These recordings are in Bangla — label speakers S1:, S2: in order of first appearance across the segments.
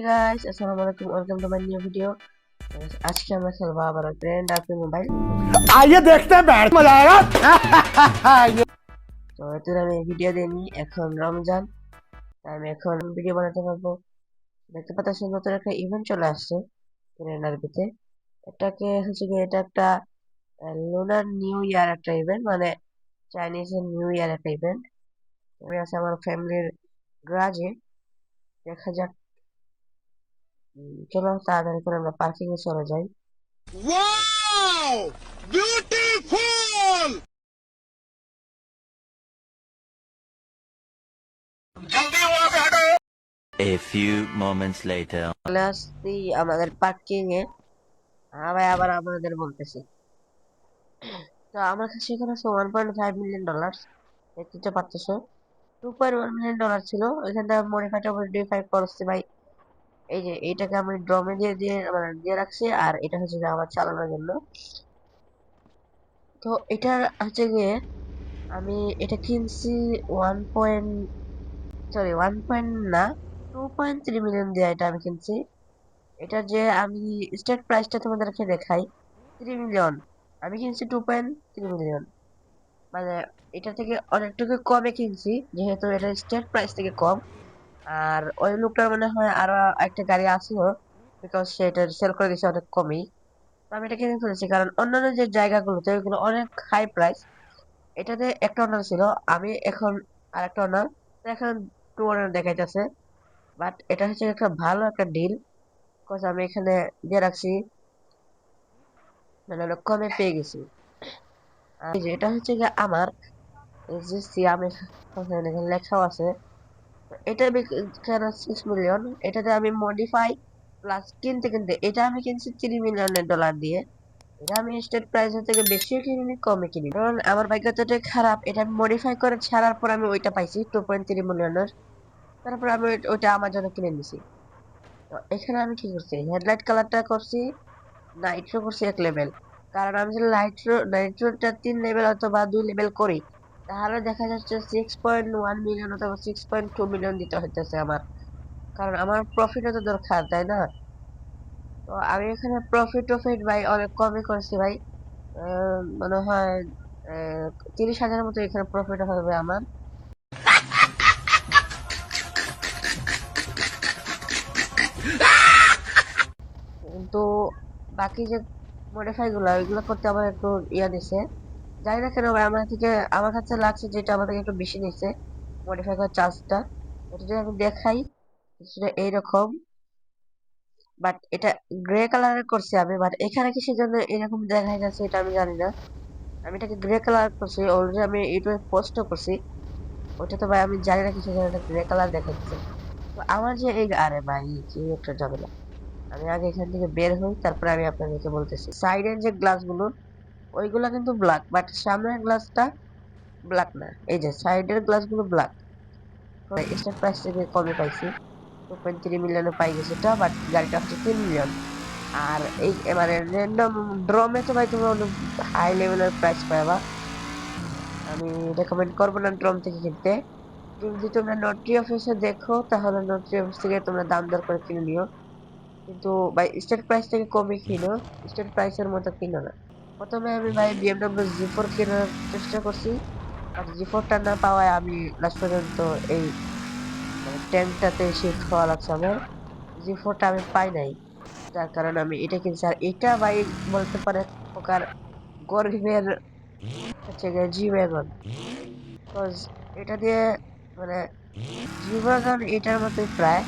S1: Guys, assalamualaikum, welcome to my new video. আজকে আমরা খেলবো আবার গ্র্যান্ড আপনি মোবাইল।
S2: आइए देखते हैं बैठ मजा आएगा।
S1: তো এতে আমি ভিডিও দিইনি, এখন রমজান, আমি এখন ভিডিও বানাতে পারবো। দেখতে পাচ্ছেন নতুন একটা ইভেন্ট চলে আসছে গ্র্যান্ড আরবিতে। এটাকে হচ্ছে কি, এটা একটা লুনার নিউ ইয়ার একটা ইভেন্ট, মানে চাইনিজ নিউ ইয়ার একটা ইভেন্ট। আমি আছে আমার ফ্যামিলির গ্রাজে, দেখা যাক। চলো তাড়াতাড়ি করে আমরা পার্কিং এ চলে যাই।
S2: Wow beautiful.
S3: A few moments later.
S1: চলে আসছি আমাদের পার্কিং এ। ভাই আবার আমাদের বলতেছি, তো আমার কাছে এখানে আছে $1.5 মিলিয়ন। দেখতে পাচ্ছো, $2.1 মিলিয়ন ছিল। এখান থেকে মডিফাইড মডিফাই করছি ভাই। এই যে এইটাকে আমি ড্রমে দিয়ে দিয়ে মানে দিয়ে রাখছি, আর এটা হচ্ছে যে আমার চালানোর জন্য। তো এটা হচ্ছে গিয়ে আমি এটা কিনছি 1 না, 2.3 মিলিয়ন দিয়ে এটা আমি কিনছি। এটা যে আমি স্টেট প্রাইসটা তোমাদেরকে দেখাই, 3 মিলিয়ন। আমি কিনছি 2.3 মিলিয়ন, মানে এটা থেকে অনেকটুকু কমে কিনছি, যেহেতু এটা স্টেট প্রাইস থেকে কম। আর ওই লোকটার মনে হয় আরো একটা গাড়ি আসলো, বিকজ সে এটা সেল করে দিয়েছে অনেক কমই। তো আমি এটা কিনে ফেলেছি, কারণ অন্যান্য যে জায়গাগুলোতে ওইগুলো অনেক হাই প্রাইস। এটাতে একটা অনার ছিল, আমি এখন আর একটা অনার, এখন টু অনার দেখাইতেছে। বাট এটা হচ্ছে একটা ভালো একটা ডিল, বিকজ আমি এখানে দিয়ে রাখছি, মানে অনেক কমে পেয়ে গেছি। আর এই যে এটা হচ্ছে যে আমার এই যে সিয়াম এখানে লেখাও আছে। এটা কেন 6 মিলিয়ন, এটাতে আমি মডিফাই প্লাস কিনতে কিনতে এটা আমি কিনছি $3 মিলিয়ন দিয়ে। এটা আমি স্টেট প্রাইসের থেকে বেশি কিনি কমে কিনি, কারণ আমার ভাগ্যটা খারাপ। এটা আমি মডিফাই করে ছাড়ার পর আমি ওইটা পাইছি 2.3 মিলিয়নের। তারপর আমি ওইটা আমার জন্য কিনে নিছি। তো এখানে আমি কি করছি, হেডলাইট কালারটা করছি নাইট্রো, করছি 1 লেভেল। কারণ আমি যদি নাইট্রোটা 3 লেভেল অথবা 2 লেভেল করি, তাহলে দেখা যাচ্ছে 6.1 মিলিয়ন অথবা 6.2 মিলিয়ন দিতে হইতেছে আমার, কারণ আমার প্রফিটও তো দরকার, তাই না? তো আমি এখানে প্রফিট ভাই অনেক কমই করছি ভাই। মনে হয় 30,000 মতো এখানে প্রফিট হবে আমার। কিন্তু বাকি যে মডিফাই গুলো ওইগুলো করতে আমার একটু ইয়া দিছে, জানি না কেন ভাই। আমার কাছে লাগছে যেটা আমার থেকে একটু বেশি নিচ্ছে মডিফাই করার চার্জটা। এটা যদি আমি দেখাই, সেটা এইরকম। বাট এটা গ্রে কালারের করছি আমি, বাট এখানে কি সেজন্য এরকম দেখা যাচ্ছে এটা আমি জানি না। আমি এটাকে গ্রে কালার করছি, অলরেডি আমি ইউটিউবে পোস্টও করছি। ওটা তো ভাই আমি জানি না কিছু, এটা গ্রে কালার দেখাচ্ছে। তো আমার যে এই, আরে ভাই কি একটা ঝামেলা। আমি আগে এখান থেকে বের হই, তারপরে আমি আপনাদেরকে বলতেছি। সাইডের যে গ্লাস গুলো ওইগুলা কিন্তু ব্ল্যাক, বাট সামনের গ্লাসটা ব্ল্যাক না। এই যে সাইডের গ্লাস গুলো ব্ল্যাক। স্টার প্রাইস থেকে কমে পাইছি, 2.3 মিলিয়নে পাই গেছে এটা, বাট গাড়িটা হচ্ছে 3 মিলিয়ন। আর এই এবারে র্যান্ডম ড্রমে তো ভাই তুমি অনেক হাই লেভেলের প্রাইস পাবা। আমি রেকমেন্ড করবো না ড্রম থেকে কিনতে। যদি তোমরা নটরি অফিসে দেখো, তাহলে নটরি অফিস থেকে তোমরা দাম দর করে কিনে নিও। কিন্তু ভাই স্টেট প্রাইস থেকে কমে কিনো, স্টেট প্রাইসের মতো কিনো না। প্রথমে আমি ভাই বিএমডব্লিউ জি4 কেনার চেষ্টা করছি, বাট জি4টা না পাওয়ায় আমি লাস্ট পর্যন্ত এই মানে ট্যাঙ্কটাতে শিফট হওয়া লাগছে আমার। জি4টা আমি পাই নাই, যার কারণে আমি এটা কিনছি। আর এটা ভাই বলতে পারে এক প্রকার গরিবের হচ্ছে গিয়ে জি ওয়াগন, বিকজ এটা দিয়ে মানে জি ওয়াগন এটার মতোই প্রায়,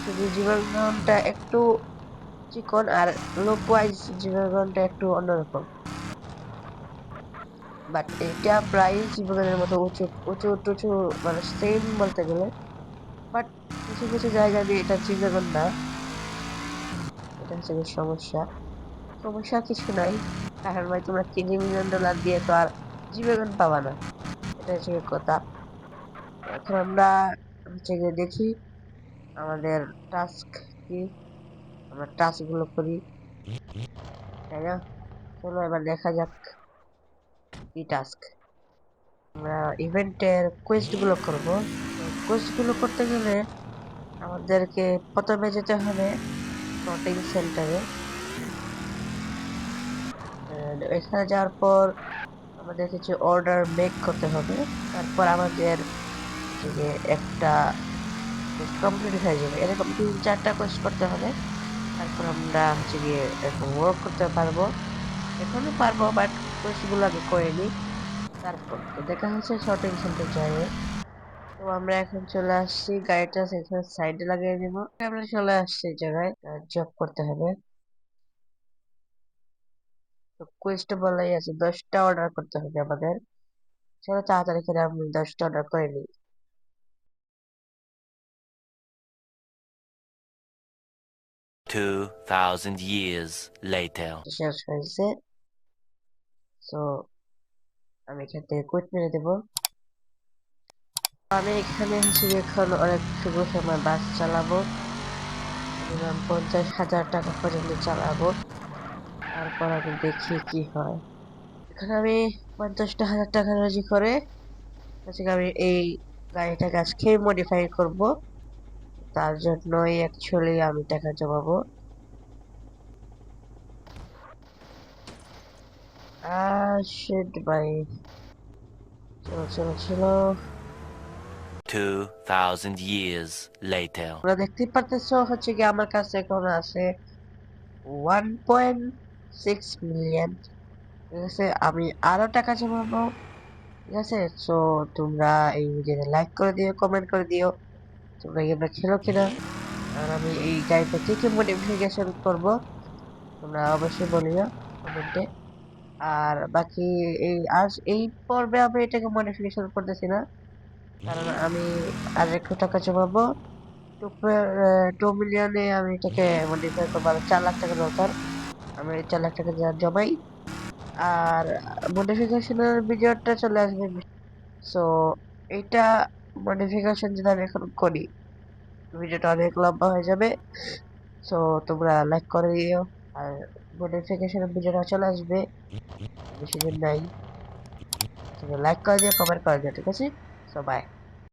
S1: শুধু জি ওয়াগনটা একটু চিকন, আর লুক ওয়াইজ জি ওয়াগনটা একটু অন্যরকম। বাট এটা প্রায় জি ওয়াগনের মতো উঁচু উঁচু টুচু, মানে সেম বলতে গেলে। বাট কিছু কিছু জায়গা দিয়ে এটা জি ওয়াগন না, এটা হচ্ছে গিয়ে সমস্যা। সমস্যা কিছু নাই, কারণ ভাই তোমরা $3 মিলিয়ন দিয়ে তো আর জি ওয়াগন পাবা না, এটা হচ্ছে গিয়ে কথা। এখন আমরা হচ্ছে গিয়ে দেখি আমাদের টাস্ক কি, আমরা টাস্ক গুলো করি, তাই না? চলো এবার দেখা যাক কি টাস্ক। আমরা ইভেন্টের কোয়েস্ট গুলো করব। কোয়েস্ট গুলো করতে গেলে আমাদেরকে প্রথমে যেতে হবে শপিং সেন্টারে। এখানে যাওয়ার পর আমাদের কিছু অর্ডার মেক করতে হবে। তারপর আমাদের যে একটা কমপ্লিট হয়ে যাবে, এরকম 3-4টা কোর্স করতে হবে। তারপর আমরা হচ্ছে গিয়ে এরকম ওয়ার্ক করতে পারবো। এখনো পারবো, বাট কোর্স গুলো আগে করে নিই। তারপর তো দেখা হচ্ছে শপিং সেন্টার যাবে। তো আমরা এখন চলে আসছি, গাড়িটা সেখানে সাইডে লাগিয়ে দিব। আমরা চলে আসছি এই জায়গায়, জব করতে হবে। তো কুইজটা বলাই আছে 10টা অর্ডার করতে হবে আমাদের। চলো তাড়াতাড়ি করে আমি 10টা অর্ডার করে নিই।
S3: 2,000 years later.
S1: শেষ হয়েছে। তো আমি এখান থেকে কুইট মেরে দেবো। আমি এখানে হচ্ছে গিয়ে এখন অনেক শুভ সময় বাস চালাবো। মিনিমাম 50,000 টাকা পর্যন্ত চালাবো। তারপর আমি দেখি কি হয়। এখানে আমি 50,000 টাকা রাজি করে হচ্ছে গিয়ে আমি এই গাড়িটাকে আজকে মডিফাই করব। তার জন্যই অ্যাকচুয়ালি আমি টাকা জমাবো। শিট ভাই, চলো চলো চলো।
S3: 2,000 years later.
S1: তোমরা দেখতেই পারতেছো হচ্ছে কি আমার কাছে এখন আছে 1.6 মিলিয়ন। ঠিক আছে, আমি আরো টাকা জমাবো। ঠিক আছে, সো তোমরা এই ভিডিওটা লাইক করে দিও, কমেন্ট করে দিও তোমরা গেমটা খেলো কিনা। আর আমি এই গাড়িটা কি কি মডিফিকেশন করব তোমরা অবশ্যই বলিও কমেন্টে। আর বাকি আজ এই পর্বে আমি এটাকে মডিফিকেশন করতেছি না, কারণ আমি আর একটু টাকা জমাবো। 2 মিলিয়নে আমি এটাকে মডিফাই করবো। আর 4 লাখ টাকা দরকার, আমি 4 লাখ টাকা জমাই। আর মডিফিকেশনের ভিডিওটা চলে আসবে। সো এইটা মডিফিকেশন যদি আমি এখন করি, ভিডিওটা অনেক লম্বা হয়ে যাবে। সো তোমরা লাইক করে দিও। আর মডিফিকেশনের ভিডিওটা চলে আসবে, বেশি দিন নাই। তোমরা লাইক করে দিও, কমেন্ট করে দিও, ঠিক আছে? So by.